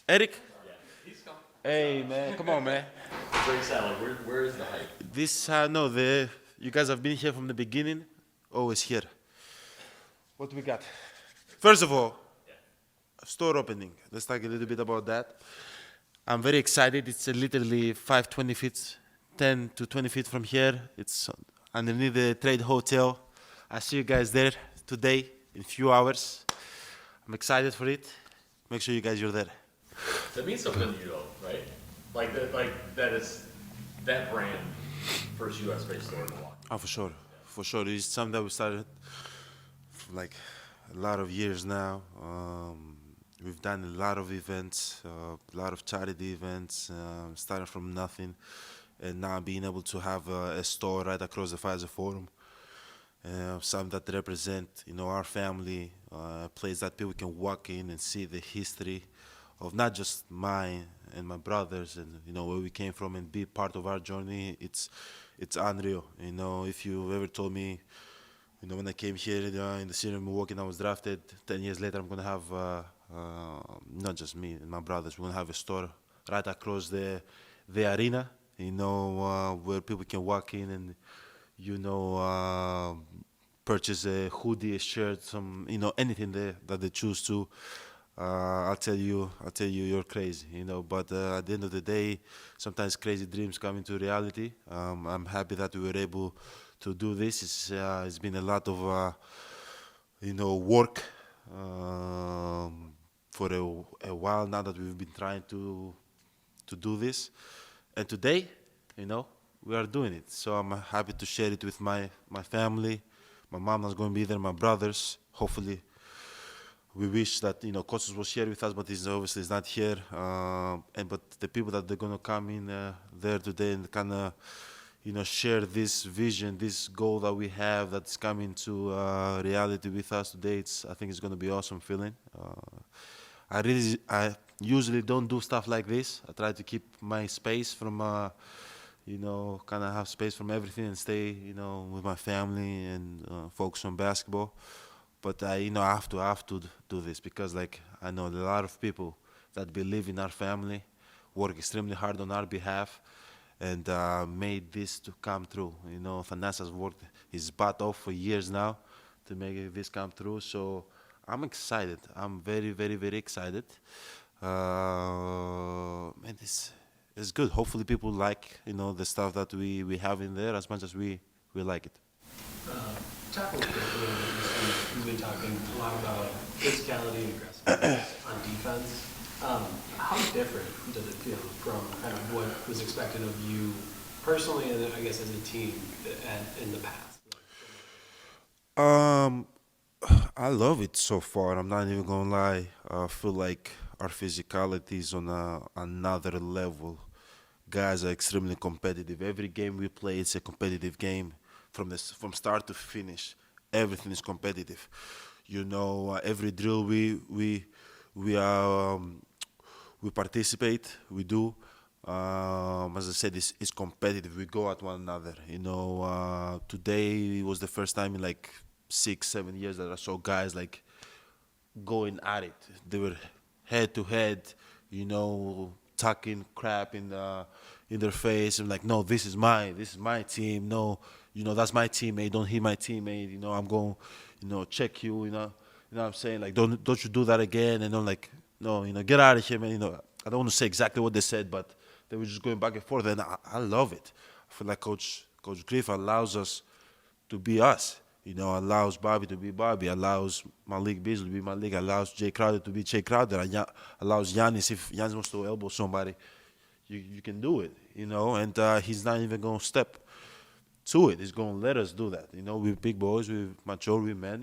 Eric? Yeah, he's coming. Hey man, come on man. Very sad. Like, where is the hype? This no the you guys have been here from the beginning. Always here. What we got? First of all, store opening. Let's talk a little bit about that. I'm very excited. It's literally 520 feet, 10 to 20 feet from here. It's underneath the Trade Hotel. I see you guys there today in a few hours. I'm excited for it. Make sure you guys are there. That means something to you, though, right? Like that is that brand first U.S. based store in Milwaukee. Oh, for sure. For sure. It's something that we started for like a lot of years now. We've done a lot of events, a lot of charity events, starting from nothing, and now being able to have a store right across the Pfizer Forum, something that represent, our family, a place that people can walk in and see the history of not just mine and my brothers, and where we came from, and be part of our journey. It's unreal. If you ever told me, when I came here in the city of Milwaukee and I was drafted, 10 years later I'm going to have, not just me and my brothers, we're going to have a store right across the arena, where people can walk in and, purchase a hoodie, a shirt, some, anything there that they choose to. I'll tell you, you're crazy, But at the end of the day, sometimes crazy dreams come into reality. I'm happy that we were able to do this. It's been a lot of, work for a while now that we've been trying to do this, and today, we are doing it. So I'm happy to share it with my family. My mom is going to be there, my brothers. Hopefully, we wish that Kostas was here with us, but he's obviously is not here. But the people that they're gonna come in there today and kind of share this vision, this goal that we have that's coming to reality with us today. I think it's gonna be awesome feeling. I usually don't do stuff like this. I try to keep my space from kind of have space from everything and stay with my family and focus on basketball. But I have to do this because I know a lot of people that believe in our family, work extremely hard on our behalf, and made this to come true. Thanas has worked his butt off for years now to make this come true. So I'm excited. I'm very, very, very excited. And it's good. Hopefully people like the stuff that we have in there as much as we like it. Talk a little bit. We've been talking a lot about physicality and aggressiveness on defense. How different does it feel from kind of what was expected of you personally, and I guess as a team in the past? Um, I love it so far. I'm not even gonna lie. I feel like our physicality is on another level. Guys are extremely competitive. Every game we play, it's a competitive game from start to finish. Everything is competitive. Every drill we we participate, we do. As I said, it's competitive. We go at one another. Today was the first time in like 6, 7 years that I saw guys like going at it. They were head to head, talking crap in their face. And like, no, this is my team. No, that's my teammate. Don't hit my teammate. I'm going, check you. What I'm saying, like, don't you do that again? And I'm like, no, get out of here, man. I don't want to say exactly what they said, but they were just going back and forth, and I love it. I feel like Coach Griff allows us to be us. Allows Bobby to be Bobby, allows Malik Beasley to be Malik, allows Jay Crowder to be Jay Crowder, and allows Giannis, if Giannis wants to elbow somebody, you can do it, and he's not even going to step to it. He's going to let us do that. We're big boys, we're mature, we're men,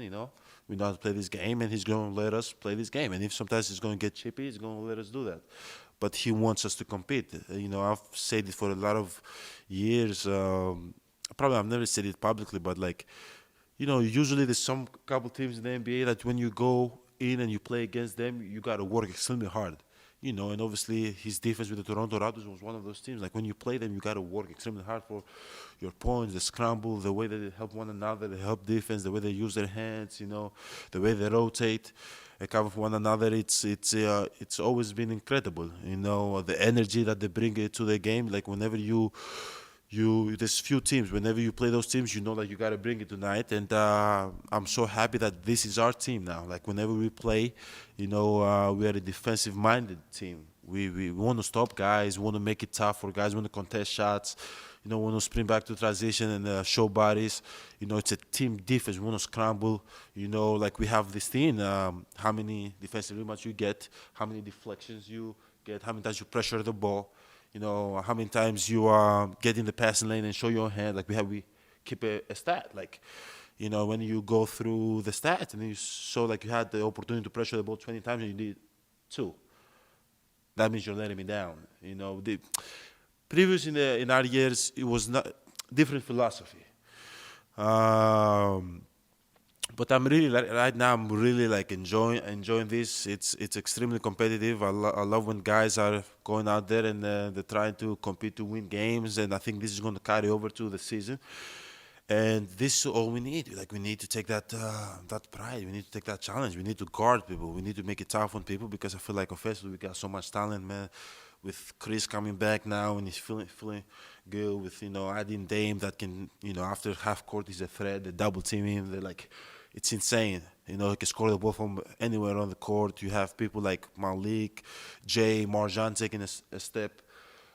we know how to play this game, and he's going to let us play this game. And if sometimes he's going to get chippy, he's going to let us do that. But he wants us to compete. I've said it for a lot of years. Probably I've never said it publicly, but usually there's some couple teams in the NBA that when you go in and you play against them, you got to work extremely hard. And obviously his defense with the Toronto Raptors was one of those teams. Like when you play them, you got to work extremely hard for your points, the scramble, the way that they help one another, the help defense, the way they use their hands, the way they rotate. cover for one another. It's always been incredible. You know, the energy that they bring to the game. Like whenever there's few teams. Whenever you play those teams, you know that you gotta bring it tonight. And I'm so happy that this is our team now. Like whenever we play, you know, we are a defensive-minded team. We want to stop guys. We want to make it tough for guys. We want to contest shots. You know, we want to sprint back to transition and show bodies. You know, it's a team defense. We want to scramble. You know, like we have this thing. How many defensive rebounds you get? How many deflections you get? How many times you pressure the ball? You know, how many times you get in the passing lane and show your hand. Like we keep a stat. Like, you know, when you go through the stats and then you show like you had the opportunity to pressure the ball 20 times and you did 2. That means you're letting me down. You know, the previous in our years it was not different philosophy. But I'm really right now. I'm really like enjoying this. It's extremely competitive. I love when guys are going out there and they're trying to compete to win games. And I think this is going to carry over to the season. And this is all we need. Like we need to take that pride. We need to take that challenge. We need to guard people. We need to make it tough on people because I feel like offensively we got so much talent, man. With Chris coming back now and he's feeling good. With adding Dame that can after half court he's a threat. They double team him. They're like, it's insane. He can score the ball from anywhere on the court. You have people like Malik, Jay, Marjan taking a step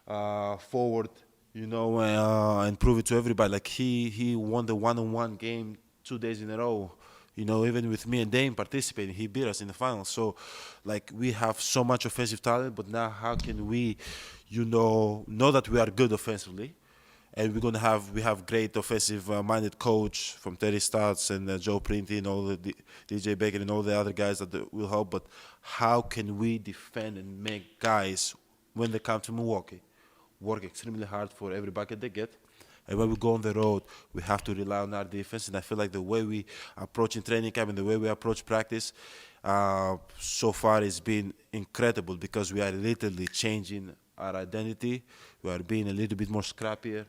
forward. And prove it to everybody. Like he won the one-on-one game 2 days in a row. Even with me and Dame participating, he beat us in the finals. So, like, we have so much offensive talent, but now how can we, know that we are good offensively, and we have great offensive-minded coach from Terry Stotts and Joe Printy and all the DJ Baker and all the other guys that will help. But how can we defend and make guys when they come to Milwaukee work extremely hard for every bucket they get? And when we go on the road, we have to rely on our defense. And I feel like the way we approach in training camp and the way we approach practice so far has been incredible because we are literally changing our identity. We are being a little bit more scrappier.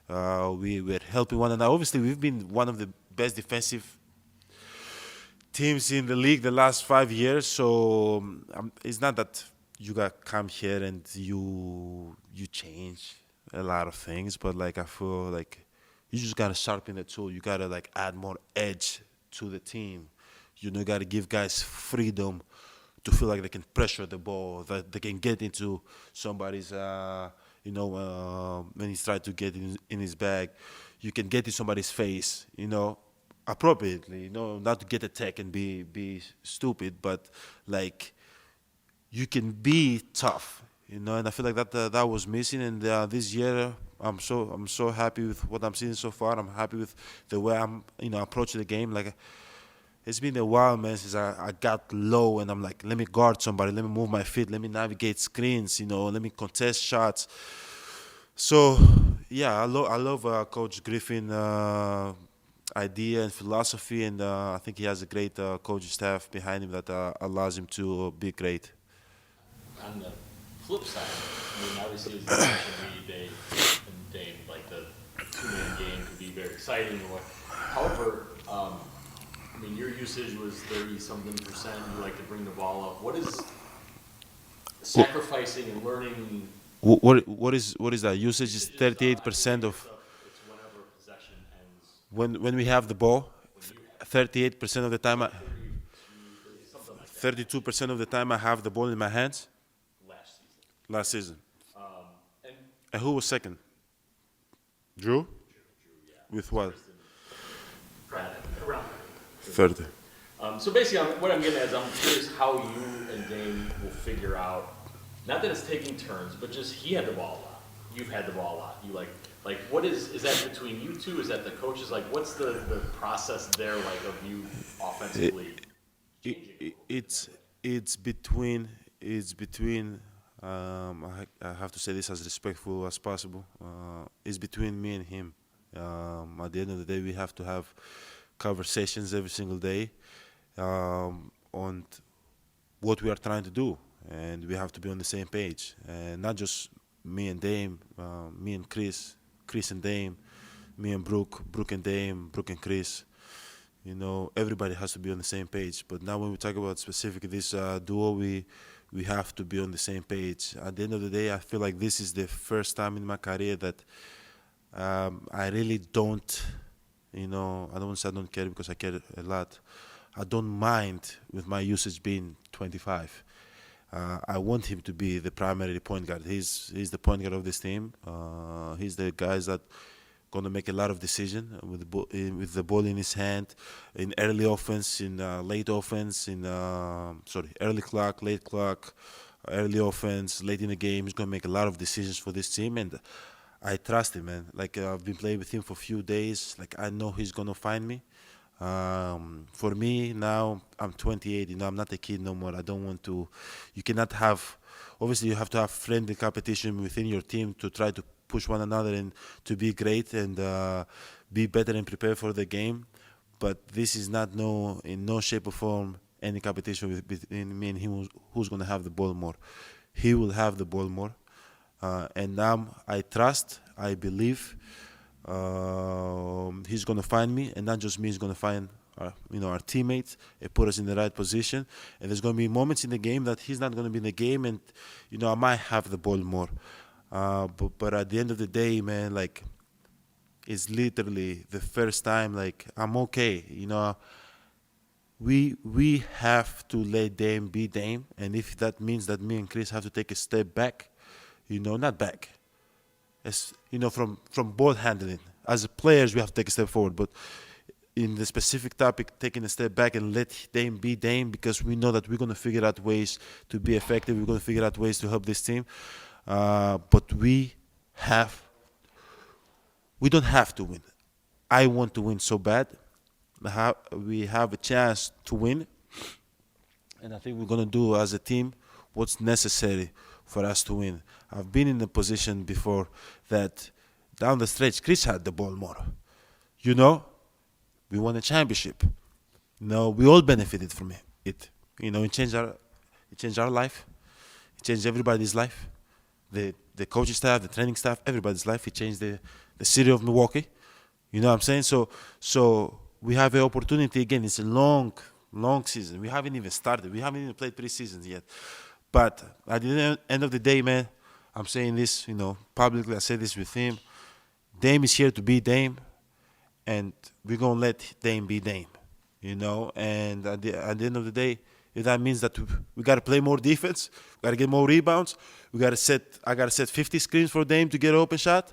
We're helping one another. Obviously, we've been one of the best defensive teams in the league the last 5 years. So it's not that you got to come here and you change a lot of things, but like I feel like you just gotta sharpen the tool. You gotta like add more edge to the team. You gotta give guys freedom to feel like they can pressure the ball, that they can get into somebody's, when he's trying to get in his bag, you can get in somebody's face, appropriately, not to get attacked and be stupid, but like you can be tough. And I feel like that was missing. And this year, I'm so happy with what I'm seeing so far. I'm happy with the way I'm, approaching the game. Like, it's been a while, man, since I got low and I'm like, let me guard somebody, let me move my feet, let me navigate screens, let me contest shots. So, yeah, I love Coach Griffin idea and philosophy, and I think he has a great coaching staff behind him that allows him to be great. On the flip side, I mean, obviously, as you mentioned, Dame, like the two-man game could be very exciting. However, I mean, your usage was 30-something%. You like to bring the ball up. What is sacrificing and learning? What is that? Usage is 38% of it's whenever possession ends. when we have the ball. When you have 38% of the time, 32, 32% of the time I have the ball in my hands. last season. And And who was second? Drew? yeah. With what? Around 30. So basically, what I'm getting at is I'm curious how you and Dame will figure out, not that it's taking turns, but just he had the ball a lot. You've had the ball a lot. You like what is that between you two? Is that the coaches? Like, what's the process there like of you offensively? It's between I have to say this as respectful as possible. It's between me and him. At the end of the day, we have to have conversations every single day on what we are trying to do, and we have to be on the same page. And not just me and Dame, me and Chris and Dame, me and Brooke and Dame, Brooke and Chris. everybody has to be on the same page. But now when we talk about specifically this duo, we have to be on the same page. At the end of the day, I feel like this is the first time in my career that I really don't, I don't want to say I don't care because I care a lot. I don't mind with my usage being 25. I want him to be the primary point guard. He's the point guard of this team. He's the guys that gonna make a lot of decision with the ball in his hand, in early offense, in late offense, in early clock, late clock, early offense, late in the game. He's gonna make a lot of decisions for this team, and I trust him, man. Like I've been playing with him for a few days. Like I know he's gonna find me. For me now, I'm 28. I'm not a kid no more. I don't want to. You cannot have. Obviously, you have to have friendly competition within your team to try to push one another and to be great and be better and prepare for the game. But this is not in no shape or form any competition between me and him who's going to have the ball more. He will have the ball more. And now I trust, I believe he's going to find me, and not just me, he's going to find our teammates and put us in the right position. And there's going to be moments in the game that he's not going to be in the game, and I might have the ball more. But at the end of the day, man, like it's literally the first time. Like I'm okay, We have to let Dame be Dame, and if that means that me and Chris have to take a step back, not back, as from ball handling. As players, we have to take a step forward, but in the specific topic, taking a step back and let Dame be Dame, because we know that we're gonna figure out ways to be effective. We're gonna figure out ways to help this team, but we don't have to win. I want to win so bad. We have a chance to win, and I think we're gonna do as a team what's necessary for us to win. I've been in a position before that down the stretch, Chris had the ball more. We won a championship. We all benefited from it. It changed our life. It changed everybody's life. The coaching staff, the training staff, everybody's life. It changed the city of Milwaukee. You know what I'm saying? So we have an opportunity again. It's a long season. We haven't even started. We haven't even played 3 seasons yet. But at the end of the day, man, I'm saying this, publicly. I say this with him. Dame is here to be Dame, and we're gonna let Dame be Dame, And at the end of the day, if that means that we gotta play more defense, we gotta get more rebounds, I gotta set 50 screens for Dame to get an open shot.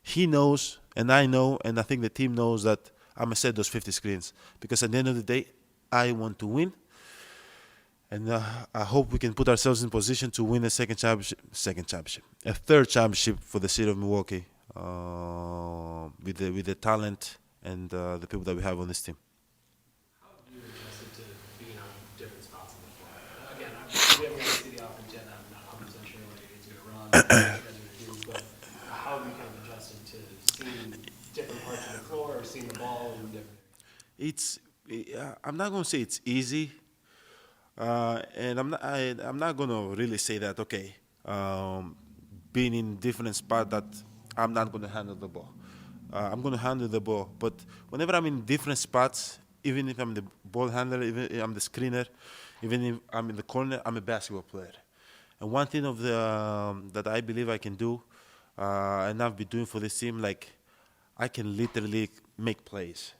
He knows, and I know, and I think the team knows that I'm gonna set those 50 screens, because at the end of the day, I want to win. And I hope we can put ourselves in position to win a third championship for the city of Milwaukee, with the talent and the people that we have on this team. How have you adjusted to being on different spots on the floor? Again, we haven't got to see the offense yet. I'm not 100% sure what it's going to run, what you guys are going to do, but how have you kind of adjusted to seeing different parts of the floor or seeing the ball in different? I'm not going to say it's easy. And I'm not gonna really say that being in different spot that I'm not gonna handle the ball. I'm gonna handle the ball, but whenever I'm in different spots, even if I'm the ball handler, even if I'm the screener, even if I'm in the corner, I'm a basketball player. And one thing that I believe I can do, and I've been doing for this team, like I can literally make plays.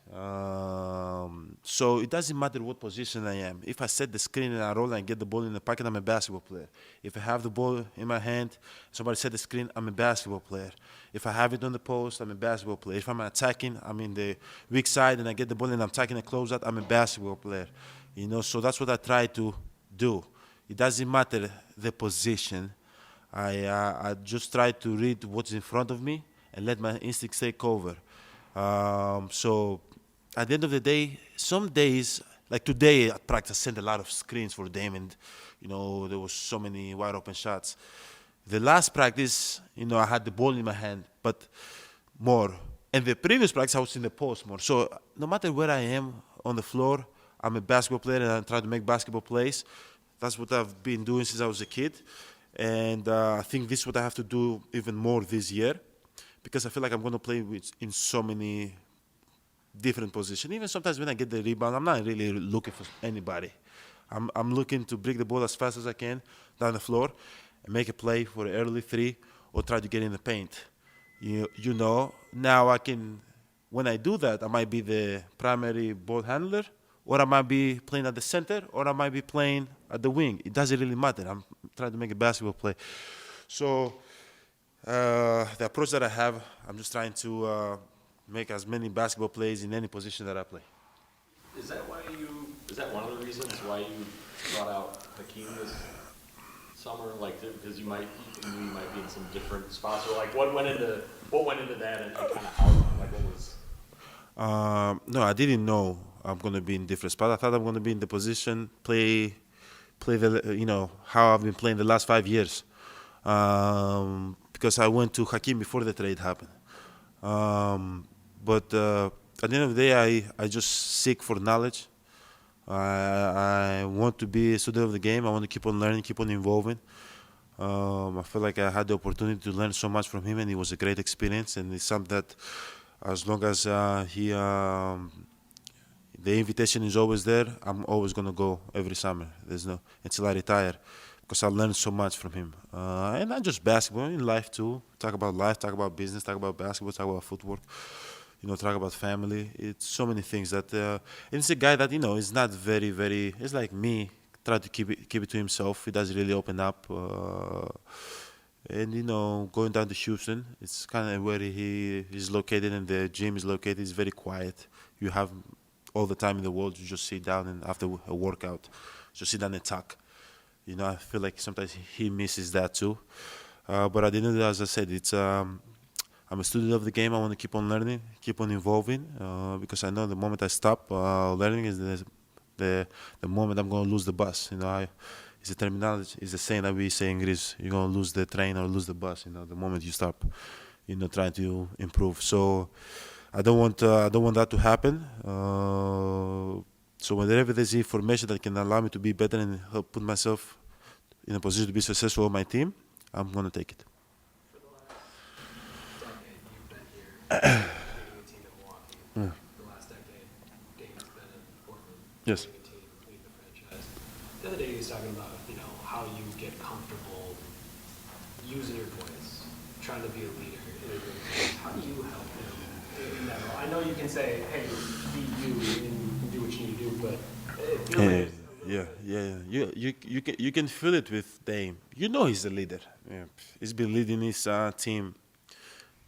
So it doesn't matter what position I am. If I set the screen and I roll and get the ball in the pocket, I'm a basketball player. If I have the ball in my hand, somebody set the screen, I'm a basketball player. If I have it on the post, I'm a basketball player. If I'm attacking, I'm in the weak side and I get the ball and I'm attacking a closeout, I'm a basketball player. So that's what I try to do. It doesn't matter the position. I just try to read what's in front of me and let my instincts take over. So at the end of the day, some days, like today at practice, I sent a lot of screens for Dame, and there was so many wide open shots. The last practice, I had the ball in my hand, but more. And the previous practice, I was in the post more. So no matter where I am on the floor, I'm a basketball player and I try to make basketball plays. That's what I've been doing since I was a kid. And I think this is what I have to do even more this year, because I feel like I'm going to play in so many different position. Even sometimes when I get the rebound, I'm not really looking for anybody. I'm looking to break the ball as fast as I can down the floor and make a play for an early three or try to get in the paint. Now I can, when I do that, I might be the primary ball handler, or I might be playing at the center, or I might be playing at the wing. It doesn't really matter. I'm trying to make a basketball play. So the approach that I have, I'm just trying to make as many basketball plays in any position that I play. Is that why is that one of the reasons why you brought out Hakeem this summer? Like, because you might be in some different spots, or like what went into that and kind of how, like what was? No, I didn't know I'm gonna be in different spots. I thought I'm gonna be in the position, play the how I've been playing the last 5 years. Because I went to Hakeem before the trade happened. But at the end of the day, I just seek for knowledge. I want to be a student of the game. I want to keep on learning, keep on evolving. I feel like I had the opportunity to learn so much from him, and it was a great experience. And it's something that, as long as the invitation is always there, I'm always gonna go every summer. There's no until I retire, because I learned so much from him. And not just basketball, in life too. Talk about life, talk about business, talk about basketball, talk about footwork. Talk about family. It's so many things that. And it's a guy that is not very, very. It's like me. Try to keep it to himself. He doesn't really open up. And going down to Houston, it's kind of where he is located, and the gym is located. It's very quiet. You have all the time in the world. You just sit down, and after a workout, just sit down and talk. I feel like sometimes he misses that too. But at the end of the day, as I said, it's I'm a student of the game. I want to keep on learning, keep on evolving, because I know the moment I stop learning is the moment I'm going to lose the bus. It's a terminology, it's a saying that we say in Greece. You're going to lose the train or lose the bus. The moment you stop, trying to improve. So I don't want that to happen. So whenever there's information that can allow me to be better and help put myself in a position to be successful with my team, I'm going to take it. For the last decade, you've been here leading a team in Milwaukee. Yeah. The last decade, Damon's been in Portland Yes. leading a team, leading the franchise. The other day he was talking about, how you get comfortable using your voice, trying to be a leader in a group. How do you help him in that role? I know you can say, hey, be you and do what you need to do, but it feels like Yeah. You can feel it with Dame. He's a leader. Yeah. He's been leading his team.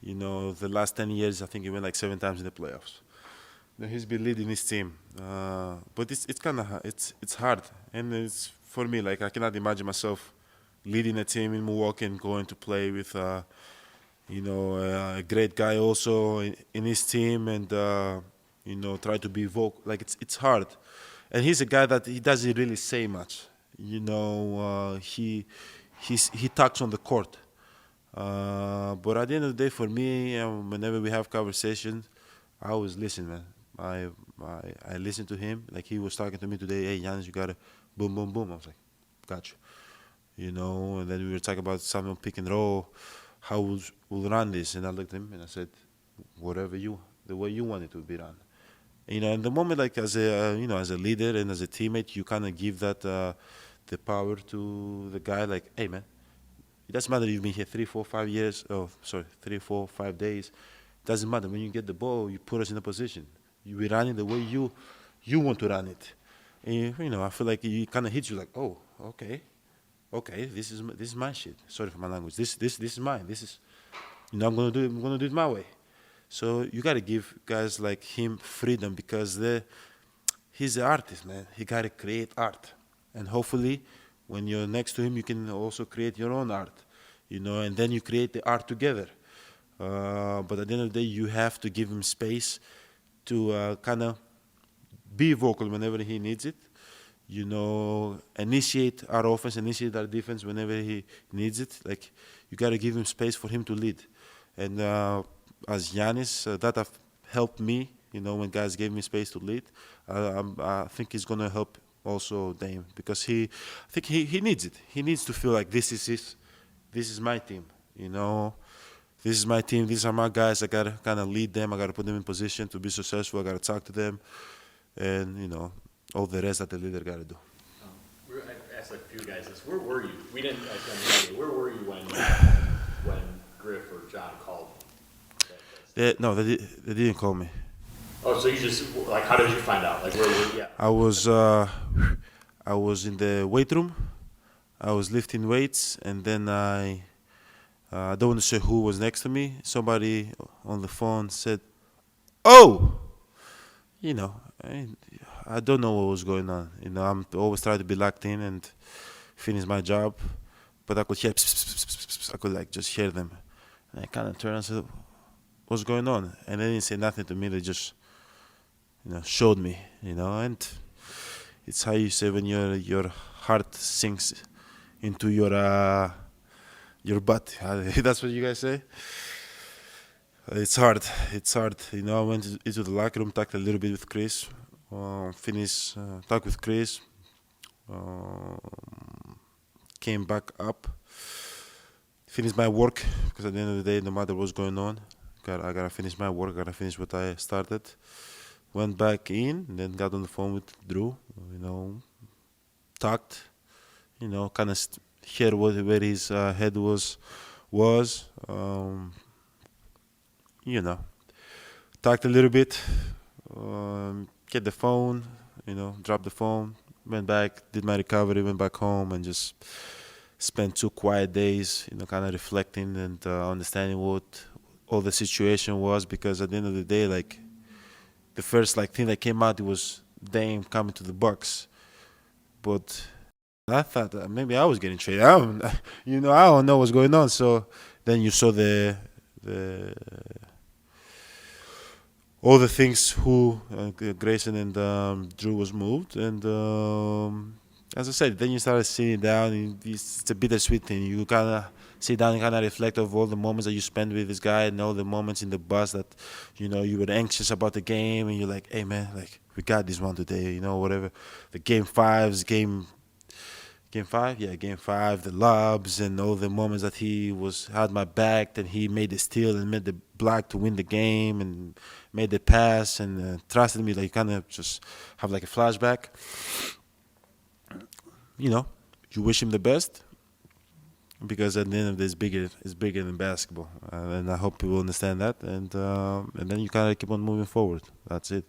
The last 10 years, I think he went like 7 times in the playoffs. He's been leading his team, but it's kind of it's hard, and it's for me, like, I cannot imagine myself leading a team in Milwaukee and going to play with a great guy also in his team, and try to be vocal. Like, it's hard, and he's a guy that he doesn't really say much. He talks on the court, but at the end of the day, for me, whenever we have conversations, I always listen, man. I listen to him. Like, he was talking to me today. Hey, Giannis, you gotta boom, boom, boom. I was like, got you. And then we were talking about something pick and roll, how we'll run this. And I looked at him and I said, the way you want it to be run. And the moment, like, as a leader and as a teammate, you kind of give that the power to the guy. Like, hey, man, it doesn't matter if you've been here 3, 4, 5 years. 3, 4, 5 days. It doesn't matter. When you get the ball, you put us in a position. You be running the way you want to run it. And, I feel like it kind of hits you like, oh, okay, this is my shit. Sorry for my language. This is mine. This is, I'm gonna do it my way. So you gotta give guys like him freedom, because he's an artist, man. He gotta create art, and hopefully, when you're next to him, you can also create your own art, and then you create the art together. But at the end of the day, you have to give him space to kind of be vocal whenever he needs it. Initiate our offense, initiate our defense whenever he needs it. Like, you got to give him space for him to lead. And as Giannis, that have helped me, when guys gave me space to lead. I think he's going to help also Dame, because I think he needs it. He needs to feel like this is my team, this is my team. These are my guys. I gotta kind of lead them. I gotta put them in position to be successful. I gotta talk to them, and all the rest that the leader gotta do. I asked like a few guys this. Where were you? We didn't ask them. Where were you when Griff or John called? They didn't call me. Oh, so you just like how did you find out? Like where were you? Yeah. I was in the weight room. I was lifting weights, and then I don't want to say who was next to me. Somebody on the phone said, "Oh, you know, I don't know what was going on. I'm always trying to be locked in and finish my job, but I could hear, I could like just hear them, and I kind of turned and said, "What's going on?" And they didn't say nothing to me. They just, showed me, and it's how you say when your heart sinks into your butt. That's what you guys say. It's hard. It's hard. I went into the locker room, talked a little bit with Chris, talked with Chris, um, came back up, finished my work, because at the end of the day, no matter what's going on, I gotta finish my work, I gotta finish what I started. Went back in, and then got on the phone with Drew, talked, kind of hear where his head was. Talked a little bit, get the phone, dropped the phone, went back, did my recovery, went back home, and just spent 2 quiet days, kind of reflecting and understanding what all the situation was. Because at the end of the day, like the first thing that came out, it was Dame coming to the Bucks, but I thought that maybe I was getting traded. I don't know what's going on. So then you saw the all the things who Grayson and Drew was moved, and as I said, then you started sitting down, and it's a bittersweet thing. You kind of sit down and kind of reflect of all the moments that you spent with this guy, and all the moments in the bus that you were anxious about the game, and you're like, hey man, like we got this one today, whatever. The game 5, game 5, the lobs and all the moments that he had my back, and he made the steal and made the block to win the game and made the pass and trusted me. Like, kind of just have like a flashback. You wish him the best, because at the end of this, it's bigger than basketball, and I hope people understand that. And then you kind of keep on moving forward. That's it.